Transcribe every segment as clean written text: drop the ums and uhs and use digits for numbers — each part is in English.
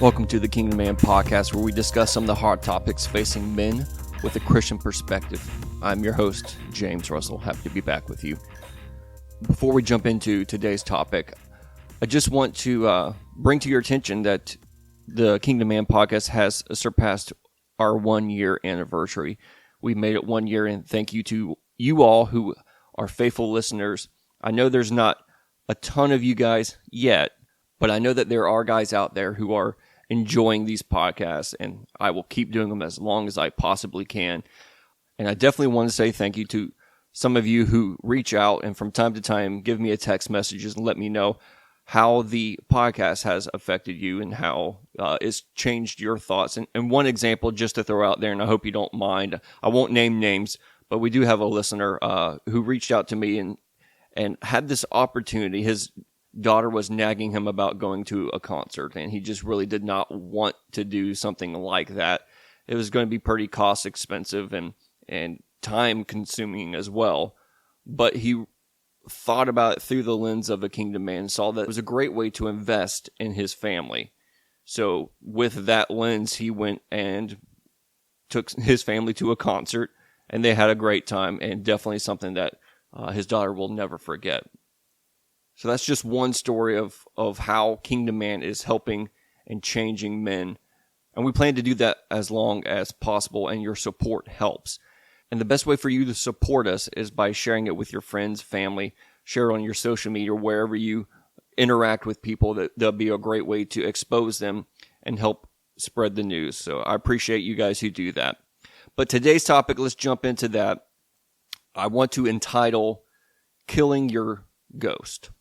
Welcome to the Kingdom Man podcast, where we discuss some of the hard topics facing men with a Christian perspective. I'm your host, James Russell. Happy to be back with you. Before we jump into today's topic, I just want to bring to your attention that the Kingdom Man podcast has surpassed our 1 year anniversary. We made it 1 year, and thank you to you all who are faithful listeners. I know there's not a ton of you guys yet, but I know that there are guys out there who are enjoying these podcasts, and I will keep doing them as long as I possibly can. And I definitely want to say thank you to some of you who reach out and from time to time give me a text messages and let me know how the podcast has affected you and how it's changed your thoughts. And one example just to throw out there, and I hope you don't mind, I won't name names, but we do have a listener who reached out to me and had this opportunity. His daughter was nagging him about going to a concert, and he just really did not want to do something like that. It was going to be pretty cost expensive and time consuming as well. But he thought about it through the lens of a kingdom man, saw that it was a great way to invest in his family. So with that lens, he went and took his family to a concert, and they had a great time, and definitely something that his daughter will never forget. So that's just one story of how Kingdom Man is helping and changing men. And we plan to do that as long as possible, and your support helps. And the best way for you to support us is by sharing it with your friends, family, share it on your social media, wherever you interact with people. That'll be a great way to expose them and help spread the news. So I appreciate you guys who do that. But today's topic, let's jump into that. I want to entitle Killing Your Ghost.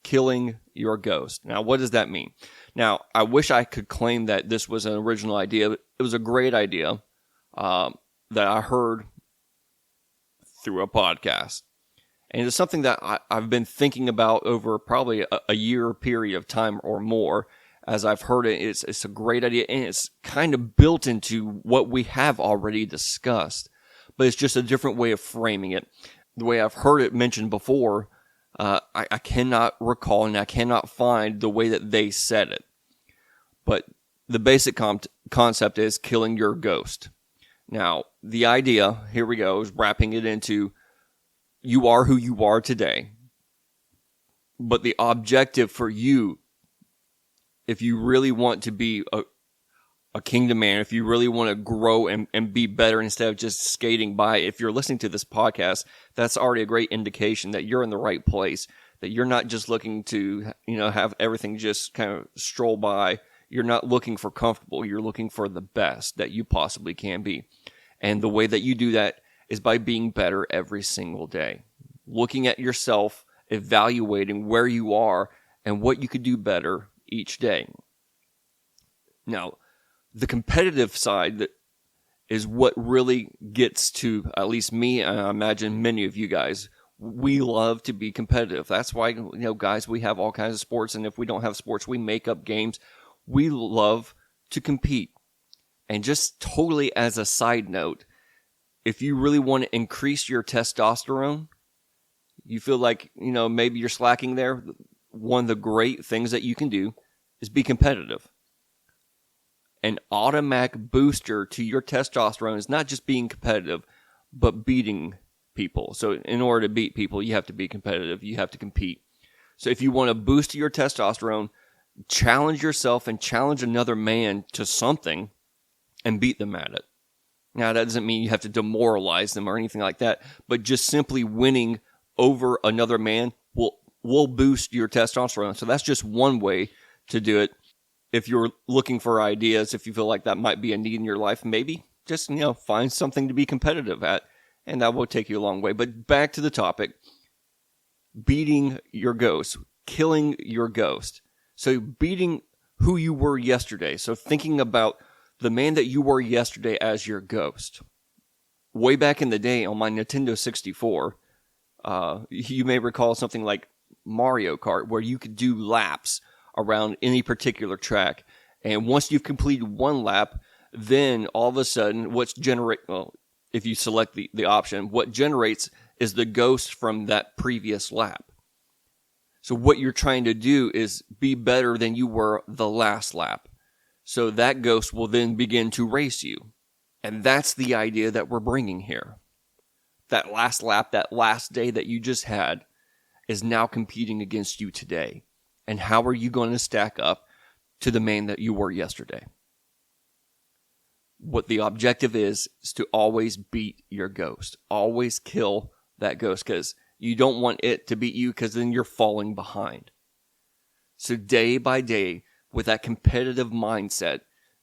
Killing your ghost. Now, what does that mean? Now, I wish I could claim that this was an original idea. It was a great idea that I heard through a podcast. And it's something that I've been thinking about over probably a year period of time or more. As I've heard it, it's a great idea, and it's kind of built into what we have already discussed. But it's just a different way of framing it. The way I've heard it mentioned before, I cannot recall, and I cannot find the way that they said it. But the basic concept is killing your ghost. Now, the idea, here we go, is wrapping it into you are who you are today. But the objective for you, if you really want to be a kingdom man, if you really want to grow and be better instead of just skating by, if you're listening to this podcast, that's already a great indication that you're in the right place, that you're not just looking to, have everything just kind of stroll by. You're not looking for comfortable. You're looking for the best that you possibly can be. And the way that you do that is by being better every single day, looking at yourself, evaluating where you are and what you could do better each day. Now, the competitive side that is what really gets to at least me, and I imagine many of you guys. We love to be competitive. That's why, guys, we have all kinds of sports, and if we don't have sports, we make up games. We love to compete. And just totally as a side note, if you really want to increase your testosterone, you feel like, maybe you're slacking there, one of the great things that you can do is be competitive. An automatic booster to your testosterone is not just being competitive, but beating people. So in order to beat people, you have to be competitive. You have to compete. So if you want to boost your testosterone, challenge yourself and challenge another man to something and beat them at it. Now, that doesn't mean you have to demoralize them or anything like that, but just simply winning over another man will boost your testosterone. So that's just one way to do it. If you're looking for ideas, if you feel like that might be a need in your life, maybe just, find something to be competitive at, and that will take you a long way. But back to the topic, beating your ghost, killing your ghost. So beating who you were yesterday. So thinking about the man that you were yesterday as your ghost. Way back in the day on my Nintendo 64, you may recall something like Mario Kart, where you could do laps around any particular track. And once you've completed one lap, then all of a sudden, if you select the option, what generates is the ghost from that previous lap. So what you're trying to do is be better than you were the last lap. So that ghost will then begin to race you. And that's the idea that we're bringing here. That last lap, that last day that you just had, is now competing against you today. And how are you going to stack up to the man that you were yesterday? What the objective is to always beat your ghost. Always kill that ghost, because you don't want it to beat you, because then you're falling behind. So day by day, with that competitive mindset,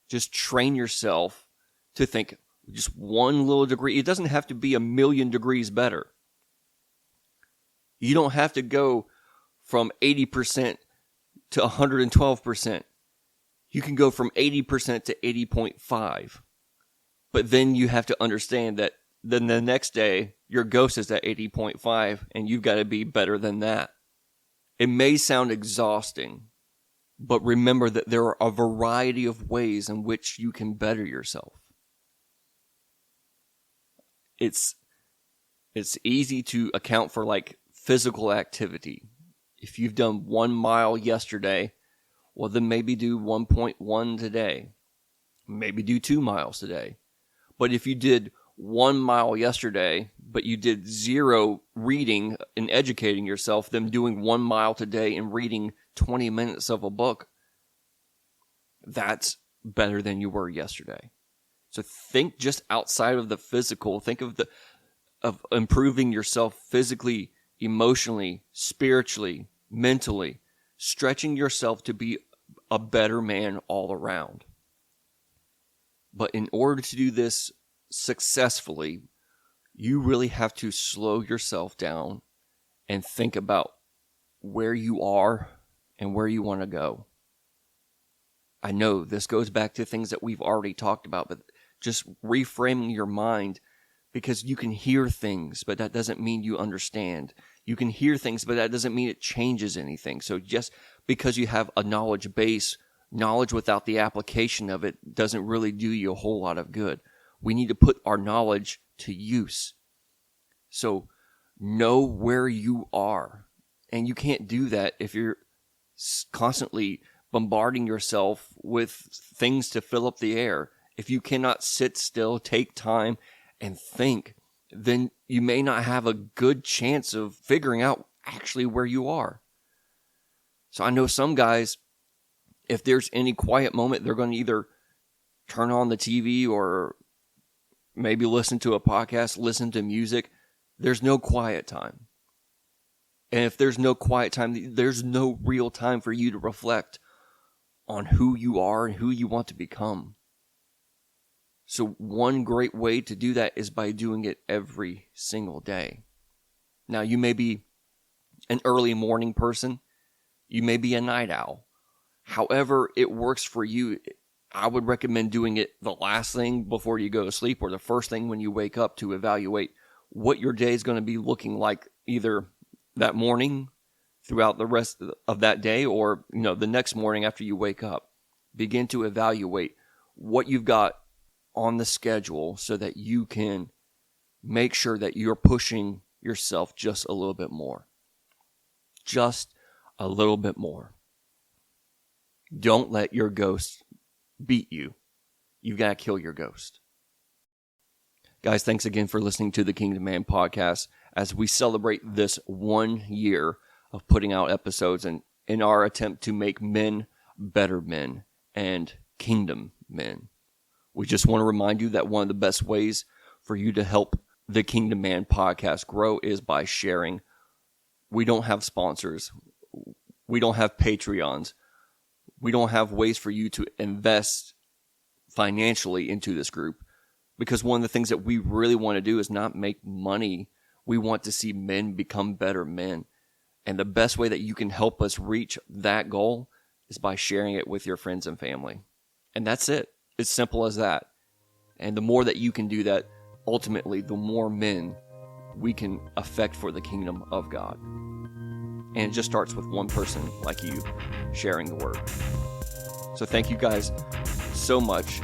just train yourself to think just one little degree. It doesn't have to be 1,000,000 degrees better. You don't have to go from 80% to 112%. You can go from 80% to 80.5. But then you have to understand that then the next day, your ghost is at 80.5, and you've got to be better than that. It may sound exhausting, but remember that there are a variety of ways in which you can better yourself. It's easy to account for like physical activity. If you've done 1 mile yesterday, well then maybe do 1.1 today. Maybe do 2 miles today. But if you did 1 mile yesterday, but you did 0 reading and educating yourself, then doing 1 mile today and reading 20 minutes of a book, that's better than you were yesterday. So think just outside of the physical. Think of improving yourself physically, emotionally, spiritually, mentally, stretching yourself to be a better man all around. But in order to do this successfully, you really have to slow yourself down and think about where you are and where you want to go. I know this goes back to things that we've already talked about, but just reframing your mind, because you can hear things, but that doesn't mean you understand. You can hear things, but that doesn't mean it changes anything. So just because you have a knowledge base, knowledge without the application of it doesn't really do you a whole lot of good. We need to put our knowledge to use. So know where you are. And you can't do that if you're constantly bombarding yourself with things to fill up the air. If you cannot sit still, take time, and think, then you may not have a good chance of figuring out actually where you are. So I know some guys, if there's any quiet moment, they're going to either turn on the TV or maybe listen to a podcast, listen to music. There's no quiet time. And if there's no quiet time, there's no real time for you to reflect on who you are and who you want to become. So one great way to do that is by doing it every single day. Now, you may be an early morning person. You may be a night owl. However it works for you, I would recommend doing it the last thing before you go to sleep or the first thing when you wake up to evaluate what your day is going to be looking like either that morning, throughout the rest of that day, or the next morning after you wake up. Begin to evaluate what you've got on the schedule so that you can make sure that you're pushing yourself just a little bit more. Just a little bit more. Don't let your ghost beat you. You've got to kill your ghost. Guys, thanks again for listening to the Kingdom Man podcast as we celebrate this 1 year of putting out episodes and in our attempt to make men better men and kingdom men. We just want to remind you that one of the best ways for you to help the Kingdom Man podcast grow is by sharing. We don't have sponsors. We don't have Patreons. We don't have ways for you to invest financially into this group, because one of the things that we really want to do is not make money. We want to see men become better men. And the best way that you can help us reach that goal is by sharing it with your friends and family. And that's it. It's simple as that. And the more that you can do that, ultimately, the more men we can affect for the kingdom of God. And it just starts with one person like you sharing the word. So thank you guys so much,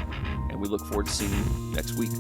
and we look forward to seeing you next week.